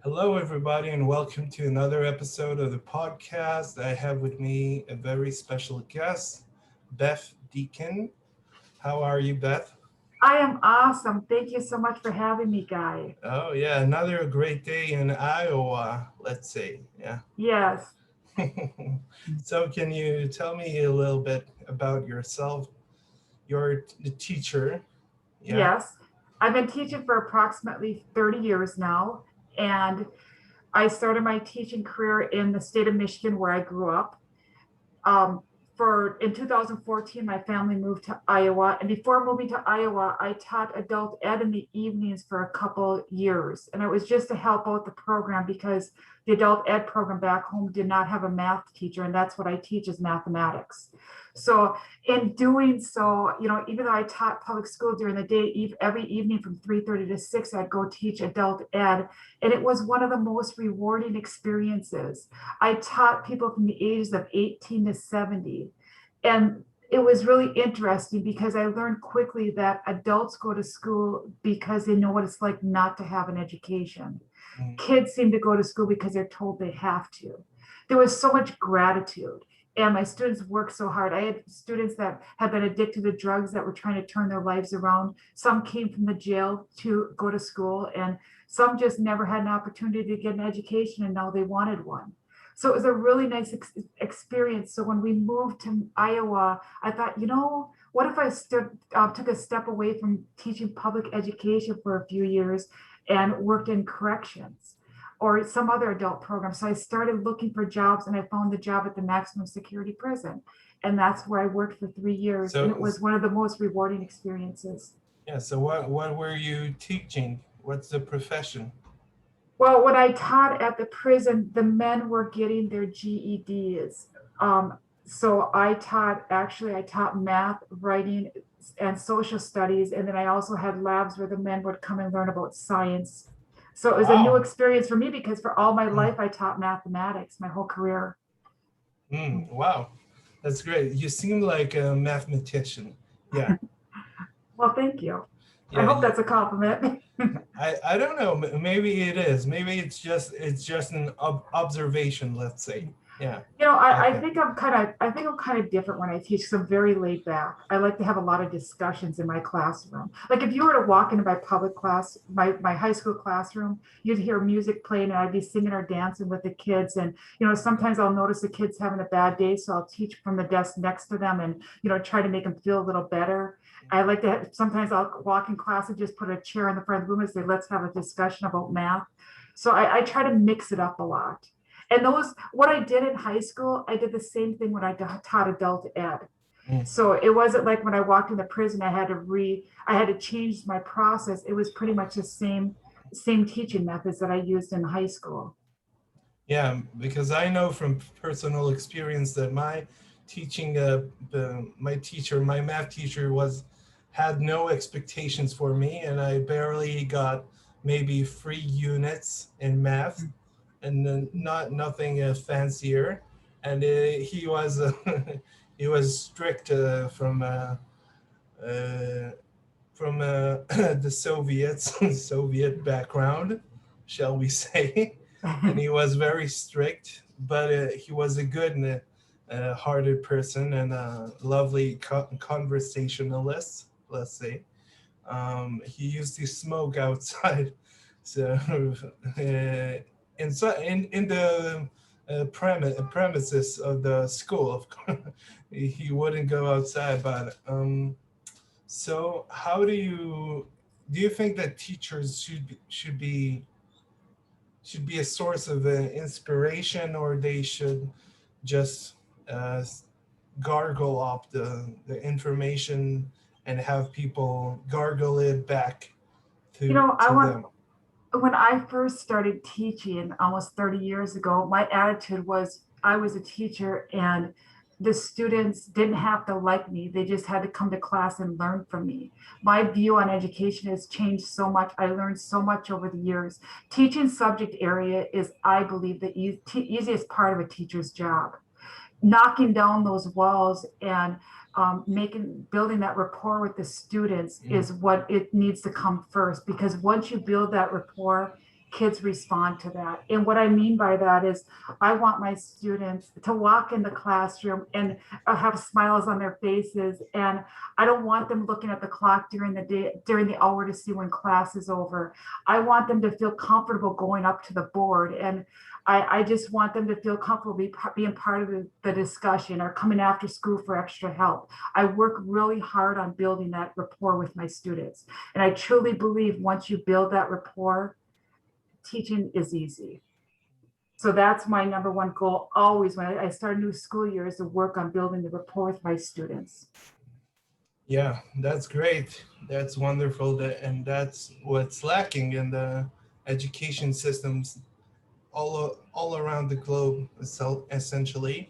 Hello, everybody, and welcome to another episode of the podcast. I have with me a very special guest, Beth Deacon. How are you, Beth? I am awesome. Thank you so much for having me, Guy. Oh, yeah, another great day in Iowa, let's say. Yeah. Yes, So, can you tell me a little bit about yourself? You're a teacher. Yeah. yes. I've been teaching for approximately 30 years now, and I started my teaching career in the state of Michigan where I grew up. Um, for in 2014, my family moved to Iowa, and before moving to Iowa, I taught adult ed in the evenings for a couple years, and it was just to help out the program because the adult ed program back home did not have a math teacher, and that's what I teach is mathematics. So in doing so, even though I taught public school during the day, every evening from 3:30 to 6, I'd go teach adult ed, and it was one of the most rewarding experiences. I taught people from the ages of 18 to 70. And it was really interesting because I learned quickly that adults go to school because they know what it's like not to have an education. Mm. Kids seem to go to school because they're told they have to. There was so much gratitude. And my students worked so hard. I had students that had been addicted to drugs that were trying to turn their lives around. Some came from the jail to go to school, and some just never had an opportunity to get an education, and now they wanted one. So it was a really nice experience. So when we moved to Iowa, I thought, what if I took a step away from teaching public education for a few years and worked in corrections or some other adult program. So I started looking for jobs and I found the job at the maximum security prison. And that's where I worked for 3 years. And So, it was one of the most rewarding experiences. yeah, so what were you teaching? What's the profession? Well, when I taught at the prison, the men were getting their GEDs. So I taught math, writing, and social studies. And then I also had labs where the men would come and learn about science. So it was a new Wow. experience for me because for all my Mm, life, I taught mathematics my whole career. wow. That's great. You seem like a mathematician. Yeah. Well, thank you. I Yeah. hope that's a compliment. I don't know. Maybe it is. Maybe it's just an observation. Let's say. Yeah. I I think. think I'm kind of different when I teach because I'm very laid back. I like to have a lot of discussions in my classroom. Like if you were to walk into my public class, my high school classroom, you'd hear music playing and I'd be singing or dancing with the kids. And sometimes I'll notice the kids having a bad day, so I'll teach from the desk next to them and try to make them feel a little better. I like to sometimes I'll walk in class and just put a chair in the front of the room and say, let's have a discussion about math. So I try to mix it up a lot. And what I did in high school, I did the same thing when I taught adult ed. Mm. So it wasn't like when I walked in the prison, I had to change my process. It was pretty much the same teaching methods that I used in high school. Yeah, because I know from personal experience that my teaching, my teacher, my math teacher had no expectations for me, and I barely got maybe 3 units in math, and then not nothing fancier. And he was he was strict uh, the Soviets, Soviet background, shall we say. And he was very strict, but he was a good and hearted person and a lovely conversationalist, let's say. He used to smoke outside, so in the premises of the school, of course, he wouldn't go outside, but so how do you think that teachers should be a source of inspiration, or they should just uh, gargle up the information and have people gargle it back I to want them? when I first started teaching almost 30 years ago, my attitude was I was a teacher and the students didn't have to like me. They just had to come to class and learn from me. My view on education has changed so much. I learned so much over the years. Teaching subject area is, I believe, the easiest part of a teacher's job. Knocking down those walls and building that rapport with the students Mm. is what it needs to come first, because once you build that rapport kids respond to that. And what I mean by that is I want my students to walk in the classroom and have smiles on their faces. And I don't want them looking at the clock during the day, during the hour to see when class is over. I want them to feel comfortable going up to the board. And I just want them to feel comfortable being part of the discussion or coming after school for extra help. I work really hard on building that rapport with my students. And I truly believe once you build that rapport, teaching is easy. So that's my number one goal always when I start a new school year, is to work on building the rapport with my students. Yeah, that's great. That's wonderful. And that's what's lacking in the education systems all around the globe, essentially,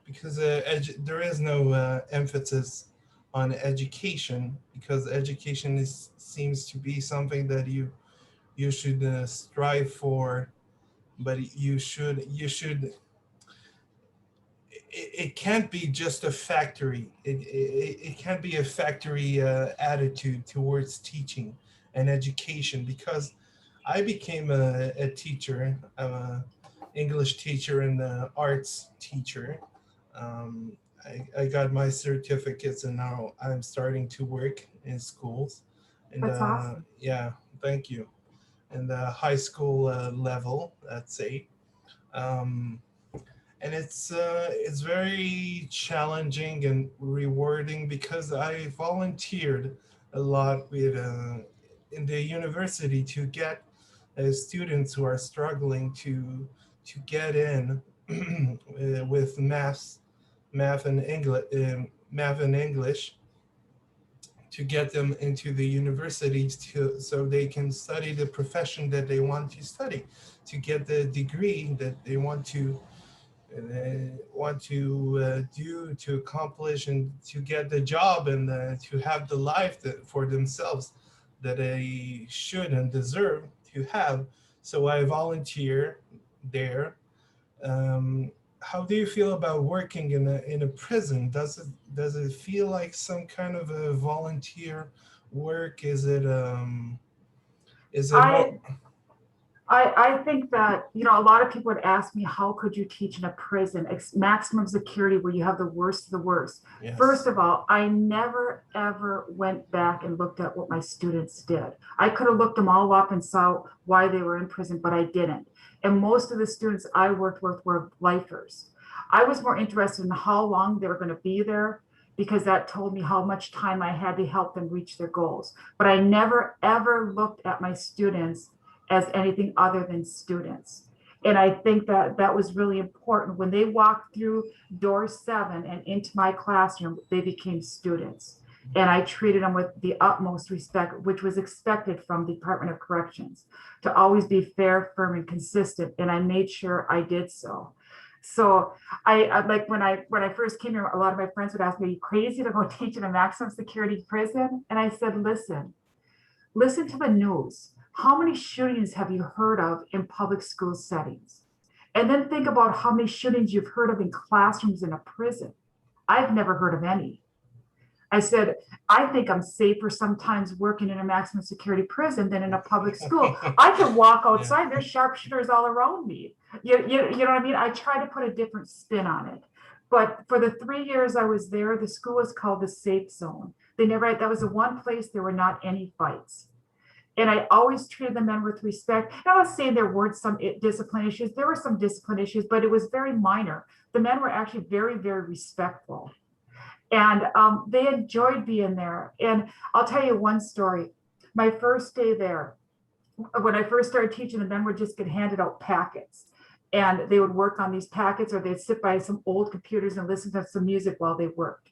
because there is no emphasis on education, because education seems to be something that you should strive for, but it can't be just a factory. It can't be a factory attitude towards teaching and education, because I became a teacher. I'm a English teacher and an arts teacher. I got my certificates and now I'm starting to work in schools. And That's awesome. yeah, thank you. And the high school level, let's say. Um, and it's very challenging and rewarding because I volunteered a lot with in the university to get students who are struggling to get in with math and English, to get them into the universities so they can study the profession that they want to study, to get the degree that they want to do, to accomplish, and to get the job, and to have the life for themselves that they should and deserve to have. So I volunteer there. How do you feel about working in a prison? Does it feel like some kind of a volunteer work? Is it more? I I think that, a lot of people would ask me, how could you teach in a prison, maximum security, where you have the worst of the worst? First Yes. of all, I never, ever went back and looked at what my students did. I could have looked them all up and saw why they were in prison, but I didn't. And most of the students I worked with were lifers. I was more interested in how long they were going to be there, because that told me how much time I had to help them reach their goals. But I never, ever looked at my students as anything other than students. And I think that that was really important. When they walked through door 7 and into my classroom, they became students. And I treated them with the utmost respect, which was expected from the Department of Corrections, to always be fair, firm, and consistent. And I made sure I did so. So I like when I first came here, a lot of my friends would ask me, "Are you crazy to go teach in a maximum security prison?" And I said, listen to the news. How many shootings have you heard of in public school settings? And then think about how many shootings you've heard of in classrooms in a prison. I've never heard of any. I said, I think I'm safer sometimes working in a maximum security prison than in a public school. I can walk outside, yeah. There's sharpshooters all around me. You know what I mean? I try to put a different spin on it. But for the 3 years I was there, the school was called the safe zone. That was the one place there were not any fights. And I always treated the men with respect. And I'm not saying there weren't some discipline issues. There were some discipline issues, but it was very minor. The men were actually very, very respectful. And they enjoyed being there. And I'll tell you one story. My first day there, when I first started teaching, the men would just get handed out packets. And they would work on these packets, or they'd sit by some old computers and listen to some music while they worked.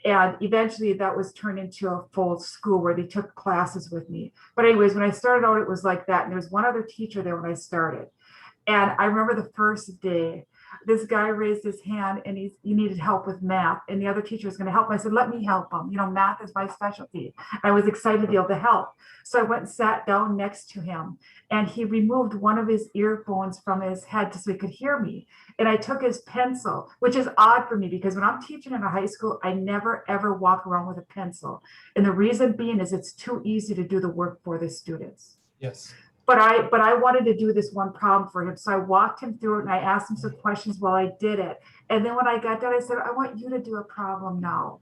And eventually that was turned into a full school where they took classes with me. But anyways, when I started out, it was like that. And there was one other teacher there when I started. And I remember the first day, this guy raised his hand and he needed help with math. And the other teacher was going to help him. I said, let me help him. Math is my specialty. I was excited to be able to help. So I went and sat down next to him, and he removed one of his earphones from his head so he could hear me. And I took his pencil, which is odd for me because when I'm teaching in a high school, I never, ever walk around with a pencil. And the reason being is it's too easy to do the work for the students. Yes. I wanted to do this one problem for him. So I walked him through it and I asked him some questions while I did it. And then when I got done, I said, I want you to do a problem now.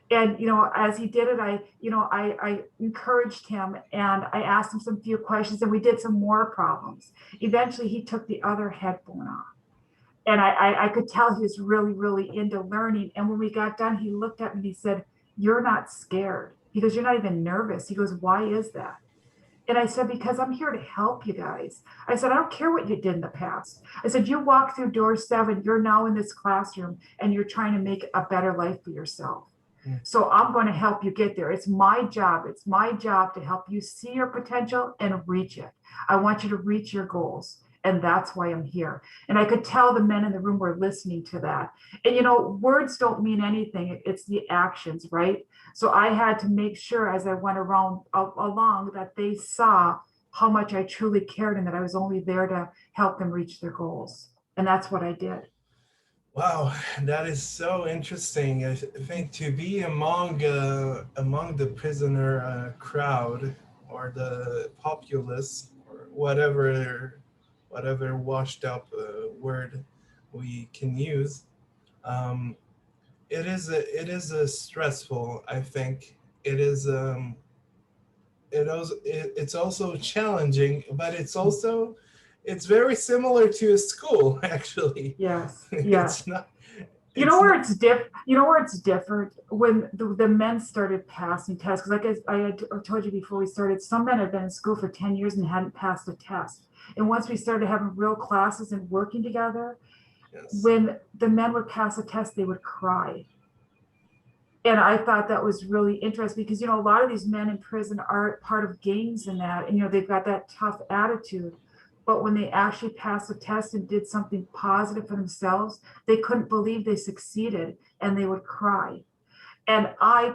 And, as he did it, I encouraged him and I asked him some few questions and we did some more problems. Eventually he took the other headphone off. And I could tell he was really, really into learning. And when we got done, he looked at me and he said, "You're not scared." He goes, "You're not even nervous." He goes, "Why is that?" And I said, "Because I'm here to help you guys." I said, "I don't care what you did in the past." I said, "You walk through door 7, you're now in this classroom and you're trying to make a better life for yourself. So I'm going to help you get there. It's my job. It's my job to help you see your potential and reach it. I want you to reach your goals. And that's why I'm here." And I could tell the men in the room were listening to that. And words don't mean anything. It's the actions, right? So I had to make sure as I went along that they saw how much I truly cared and that I was only there to help them reach their goals. And that's what I did. Wow, that is so interesting. I think to be among the prisoner crowd or the populace or whatever washed up word we can use, um, it is a stressful. I think it's also challenging, but it's very similar to a school actually. Yes, It's yes. not. You know It's where not. it's diff. You know where it's different when the men started passing tests. Because like I had told you before we started, some men had been in school for 10 years and hadn't passed a test. And once we started having real classes and working together, Yes. when the men would pass a test, they would cry. And I thought that was really interesting because a lot of these men in prison are part of gangs and that, and they've got that tough attitude. But when they actually passed a test and did something positive for themselves, they couldn't believe they succeeded and they would cry. And I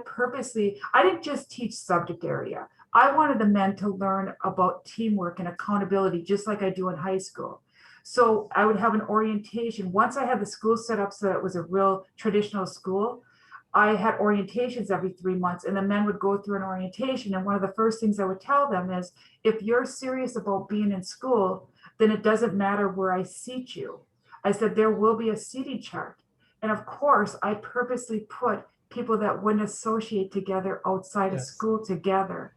didn't just teach subject area. I wanted the men to learn about teamwork and accountability, just like I do in high school. So I would have an orientation. Once I had the school set up so that it was a real traditional school, I had orientations every 3 months, and the men would go through an orientation. And one of the first things I would tell them is, if you're serious about being in school, then it doesn't matter where I seat you. I said, there will be a seating chart. And of course, I purposely put people that wouldn't associate together outside of Yes. school together.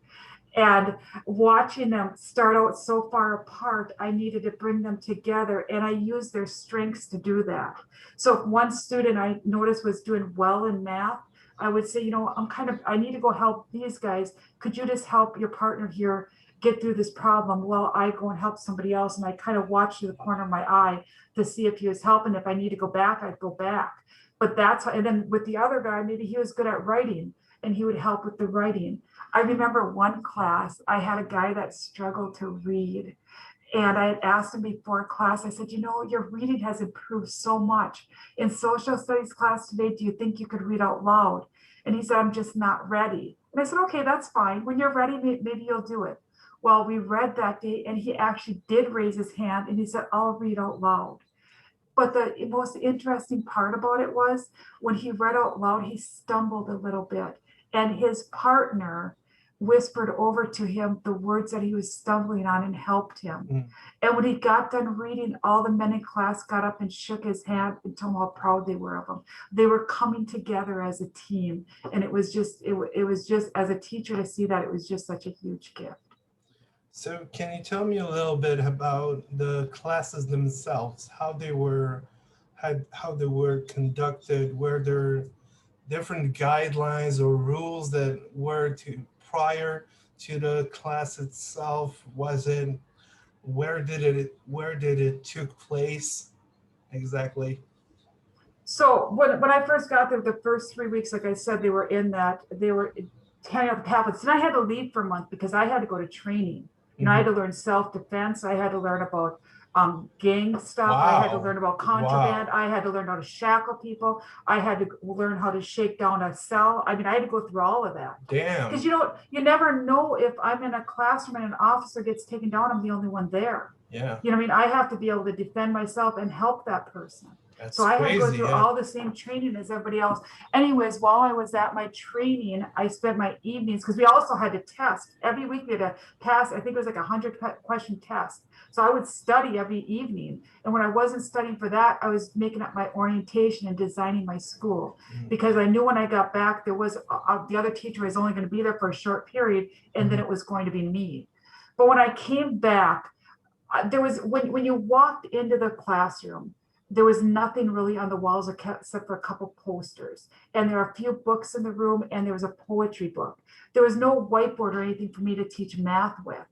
And watching them start out so far apart, I needed to bring them together, and I used their strengths to do that. So if one student I noticed was doing well in math, I would say, I need to go help these guys. Could you just help your partner here get through this problem while I go and help somebody else? And I kind of watched through the corner of my eye to see if he was helping. If I need to go back, I'd go back. But that's how, and then with the other guy, maybe he was good at writing and he would help with the writing. I remember one class, I had a guy that struggled to read. And I had asked him before class, I said, your reading has improved so much. In social studies class today, do you think you could read out loud? And he said, "I'm just not ready." And I said, "Okay, that's fine. When you're ready, maybe you'll do it." Well, we read that day and he actually did raise his hand and he said, "I'll read out loud." But the most interesting part about it was when he read out loud, he stumbled a little bit. And his partner whispered over to him the words that he was stumbling on and helped him. Mm. And when he got done reading, all the men in class got up and shook his hand and told him how proud they were of him. They were coming together as a team. And it was just as a teacher to see that, it was just such a huge gift. So can you tell me a little bit about the classes themselves, how they were conducted? Were there different guidelines or rules that were prior to the class itself? Was it where did it took place exactly? So when I first got there, the first 3 weeks, like I said, they were 10 of the pamphlets. And I had to leave for a month because I had to go to training. I had to learn self-defense. I had to learn about gang stuff. I had to Wow. learn about contraband. Wow. I had to learn how to shackle people. I had to learn how to shake down a cell. I mean, I had to go through all of that. Damn. Because you never know if I'm in a classroom and an officer gets taken down, I'm the only one there. Yeah. I mean, I have to be able to defend myself and help that person. That's So I had to go crazy. through Yeah. all the same training as everybody else. Anyways, while I was at my training, I spent my evenings, because we also had to test every week. We had to pass, I think it was like 100 question test. So I would study every evening. And when I wasn't studying for that, I was making up my orientation and designing my school, because I knew when I got back, there was the other teacher was only going to be there for a short period, and then it was going to be me. But when I came back, there was, when you walked into the classroom, there was nothing really on the walls except for a couple posters. And there are a few books in the room, and there was a poetry book. There was no whiteboard or anything for me to teach math with.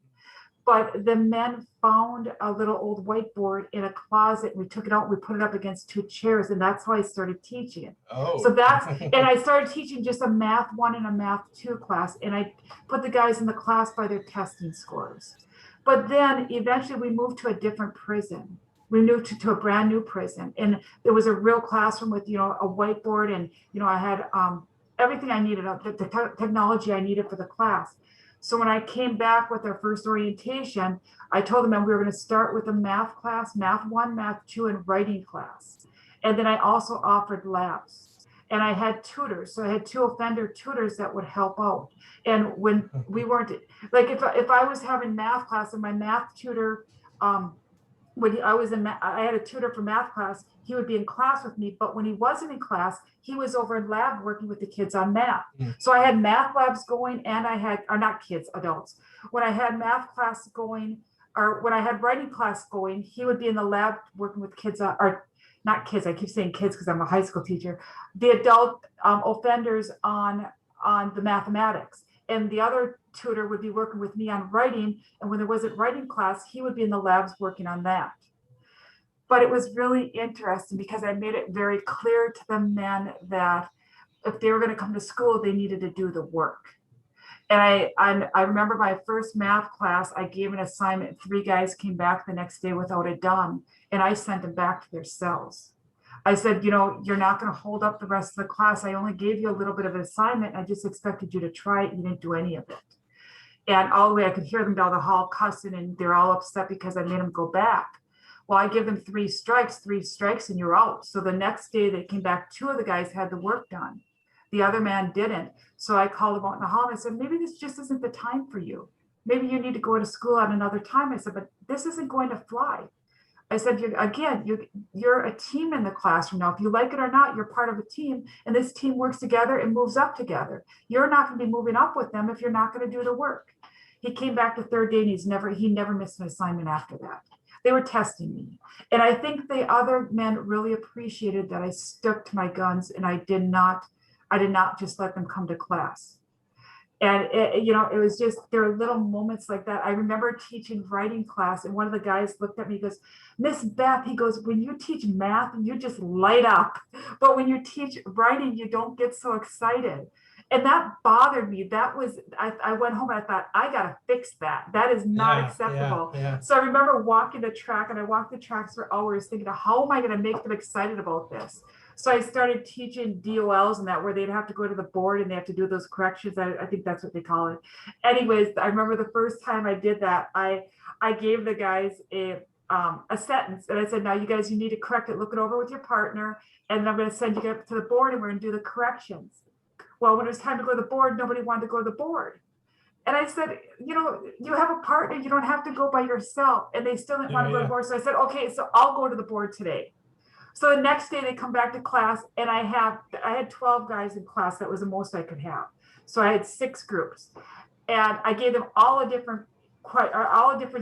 But the men found a little old whiteboard in a closet. We took it out, we put it up against two chairs, and that's how I started teaching. Oh. So and I started teaching just a math 1 and a math 2 class, and I put the guys in the class by their testing scores. But then eventually we moved to a different prison. We moved to a brand new prison, and there was a real classroom with, a whiteboard, and, I had everything I needed, the technology I needed for the class. So when I came back with our first orientation, I told them we were going to start with a math class, math 1, math 2, and writing class. And then I also offered labs. And I had tutors. So I had 2 offender tutors that would help out. And when we weren't, like, if I was having math class and my math tutor, when I had a tutor for math class, he would be in class with me, but when he wasn't in class, he was over in lab working with the kids on math. So I had math labs going, and I had, or not kids, adults. When I had math class going, or when I had writing class going, he would be in the lab working with kids, or not kids, I keep saying kids because I'm a high school teacher, the adult offenders on the mathematics. And the other tutor would be working with me on writing. And when there wasn't writing class, he would be in the labs working on that. But it was really interesting because I made it very clear to the men that if they were going to come to school, they needed to do the work. And I remember my first math class, I gave an assignment. 3 guys came back the next day without it done. And I sent them back to their cells. I said, you're not going to hold up the rest of the class. I only gave you a little bit of an assignment. I just expected you to try it. You didn't do any of it. And all the way I could hear them down the hall cussing, and they're all upset because I made them go back. Well, I give them 3 strikes, and you're out. So the next day they came back, 2 of the guys had the work done. The other man didn't. So I called them out in the hall and I said, maybe this just isn't the time for you. Maybe you need to go to school at another time. I said, but this isn't going to fly. I said, you're a team in the classroom now. If you like it or not, you're part of a team, and this team works together and moves up together. You're not going to be moving up with them if you're not going to do the work. He came back the 3rd day, and he never missed an assignment after that. They were testing me. And I think the other men really appreciated that I stuck to my guns, and I did not just let them come to class. And it was just, there are little moments like that. I remember teaching writing class, and one of the guys looked at me, he goes, Miss Beth, he goes, when you teach math, you just light up. But when you teach writing, you don't get so excited. And that bothered me. That was, I went home and I thought, I got to fix that. That is not acceptable. Yeah. So I remember walking the track, and I walked the tracks for hours thinking, how am I going to make them excited about this? So I started teaching DOLs and that, where they'd have to go to the board and they have to do those corrections. I think that's what they call it. Anyways, I remember the first time I did that, I gave the guys a sentence, and I said, now you guys, you need to correct it, look it over with your partner, and then I'm going to send you up to the board and we're going to do the corrections. Well, when it was time to go to the board, nobody wanted to go to the board. And I said, you have a partner, you don't have to go by yourself. And they still didn't want to go to the board. So I said, okay, so I'll go to the board today. So the next day they come back to class, and I had 12 guys in class. That was the most I could have. So I had 6 groups, and I gave them all a different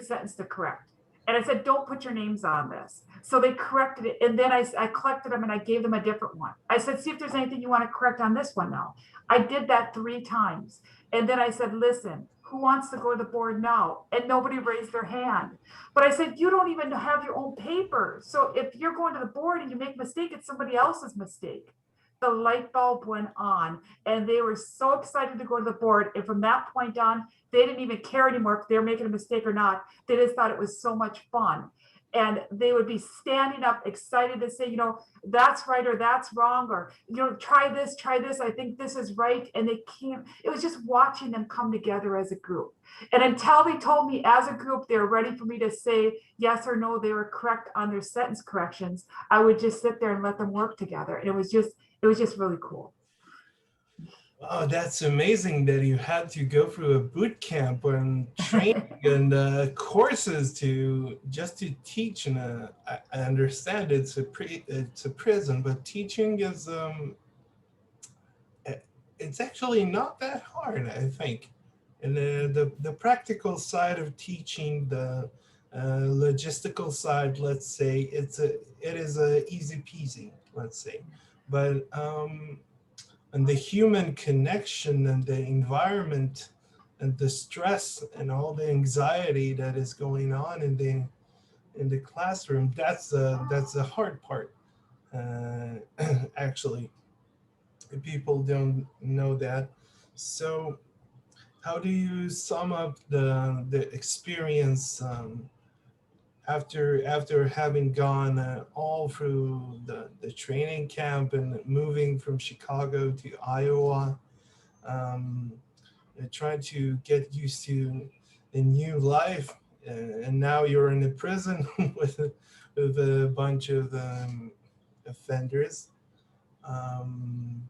sentence to correct. And I said, don't put your names on this. So they corrected it. And then I collected them and I gave them a different one. I said, see if there's anything you want to correct on this one now. I did that 3 times. And then I said, listen, who wants to go to the board now? And nobody raised their hand. But I said, you don't even have your own paper. So if you're going to the board and you make a mistake, it's somebody else's mistake. The light bulb went on, and they were so excited to go to the board. And from that point on, they didn't even care anymore if they were making a mistake or not. They just thought it was so much fun. And they would be standing up excited to say, that's right or that's wrong, or, try this, I think this is right. And they can't, it was just watching them come together as a group. And until they told me as a group, they were ready for me to say yes or no, they were correct on their sentence corrections, I would just sit there and let them work together. And it was just really cool. Oh, that's amazing that you had to go through a boot camp and training and courses to just to teach. And I understand it's a prison, but teaching is it's actually not that hard, I think. And the practical side of teaching, the logistical side, let's say, it is a easy peasy, let's say, but and the human connection and the environment and the stress and all the anxiety that is going on in the classroom, that's the hard part. Actually, people don't know that. So how do you sum up the experience after having gone all through the training camp and moving from Chicago to Iowa, um, and trying to get used to a new life, and now you're in a prison with a bunch of offenders. Um,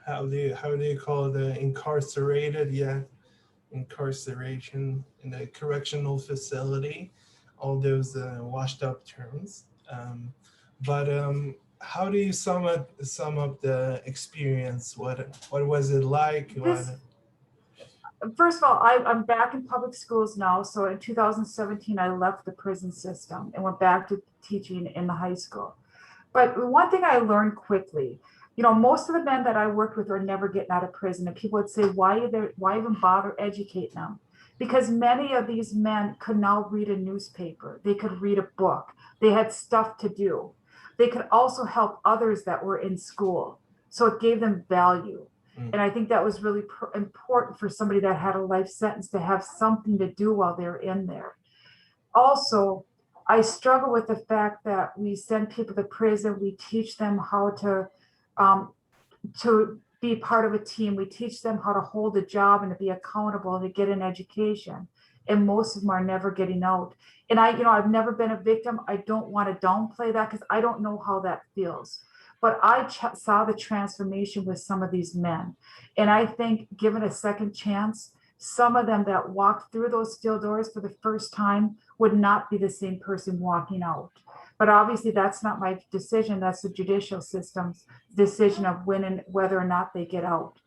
how do you call it? Incarcerated? Yeah, incarceration in a correctional facility, all those washed up terms. But how do you sum up the experience? What was it like? First of all, I'm back in public schools now. So in 2017, I left the prison system and went back to teaching in the high school. But one thing I learned quickly, most of the men that I worked with were never getting out of prison. And people would say, why even bother educating them? Because many of these men could now read a newspaper. They could read a book. They had stuff to do. They could also help others that were in school. So it gave them value. And I think that was really important for somebody that had a life sentence to have something to do while they're in there. Also, I struggle with the fact that we send people to prison. We teach them how to be part of a team. We teach them how to hold a job and to be accountable and to get an education. And most of them are never getting out. And I've never been a victim. I don't want to downplay that because I don't know how that feels. But I saw the transformation with some of these men. And I think given a second chance, some of them that walked through those steel doors for the first time would not be the same person walking out. But obviously that's not my decision. That's the judicial system's decision of when and whether or not they get out.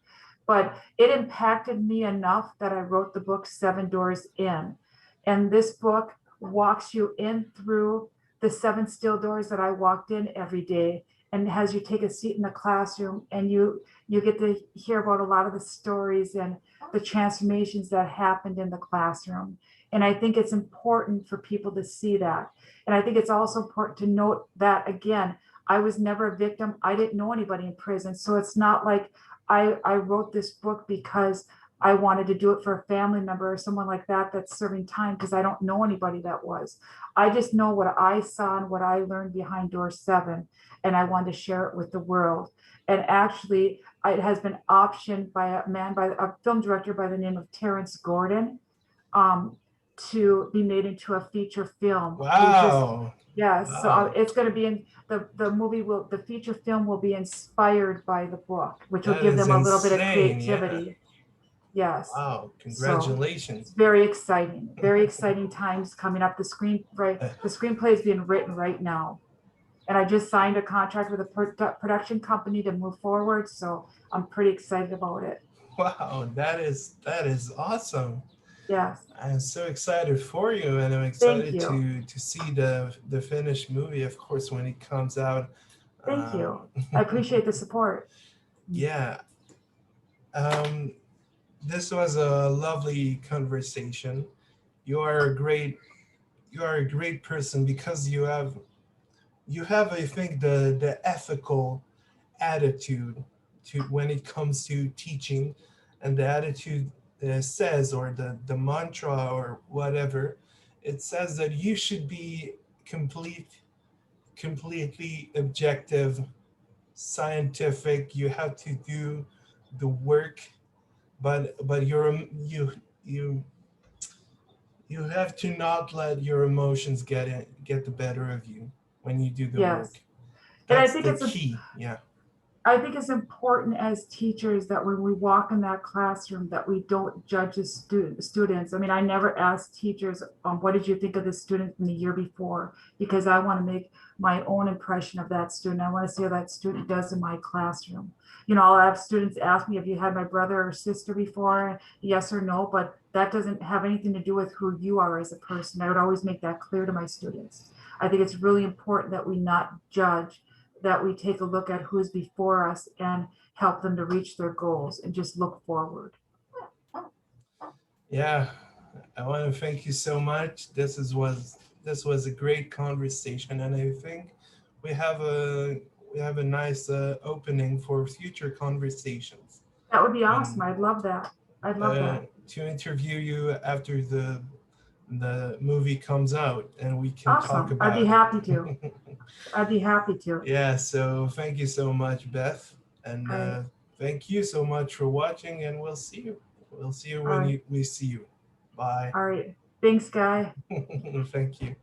But it impacted me enough that I wrote the book 7 Doors In. And this book walks you in through the 7 steel doors that I walked in every day, and has you take a seat in the classroom, and you get to hear about a lot of the stories and the transformations that happened in the classroom. And I think it's important for people to see that. And I think it's also important to note that, again, I was never a victim. I didn't know anybody in prison. So it's not like I wrote this book because I wanted to do it for a family member or someone like that that's serving time, because I don't know anybody that was. I just know what I saw and what I learned behind door 7, and I wanted to share it with the world. And actually, it has been optioned by a film director by the name of Terrence Gordon, to be made into a feature film. Wow. Yes, Wow. so it's going to be in the feature film will be inspired by the book, which will give them a little bit of creativity. Yeah. Yes. Wow, congratulations. So very exciting times coming up. The screenplay is being written right now. And I just signed a contract with a production company to move forward. So I'm pretty excited about it. Wow, that is awesome. Yes. I'm so excited for you, and I'm excited to see the finished movie, of course, when it comes out. Thank you. I appreciate the support. Yeah. This was a lovely conversation. You are a great person because you have I think the ethical attitude to when it comes to teaching, and the attitude says, or the mantra or whatever, it says that you should be completely objective, scientific. You have to do the work, but you you have to not let your emotions get the better of you when you do the Yes. work. And That's the key. Yeah. I think it's important as teachers that when we walk in that classroom that we don't judge the students. I mean, I never ask teachers, what did you think of the student from the year before? Because I want to make my own impression of that student. I want to see how that student does in my classroom. You know, I'll have students ask me, have you had my brother or sister before? Yes or no, but that doesn't have anything to do with who you are as a person. I would always make that clear to my students. I think it's really important that we not judge, that we take a look at who's before us and help them to reach their goals and just look forward. Yeah. I want to thank you so much. This was a great conversation, and I think we have a we have a nice opening for future conversations. That would be awesome. And I'd love that. I'd love that. to interview you after the movie comes out, and we can talk Awesome. I'd be about happy to. it. I'd be happy to. Yeah. So thank you so much, Beth, and All right. thank you so much for watching. And we'll see you. We'll see you All when right. we see you. Bye. All right. Thanks, Guy. Thank you.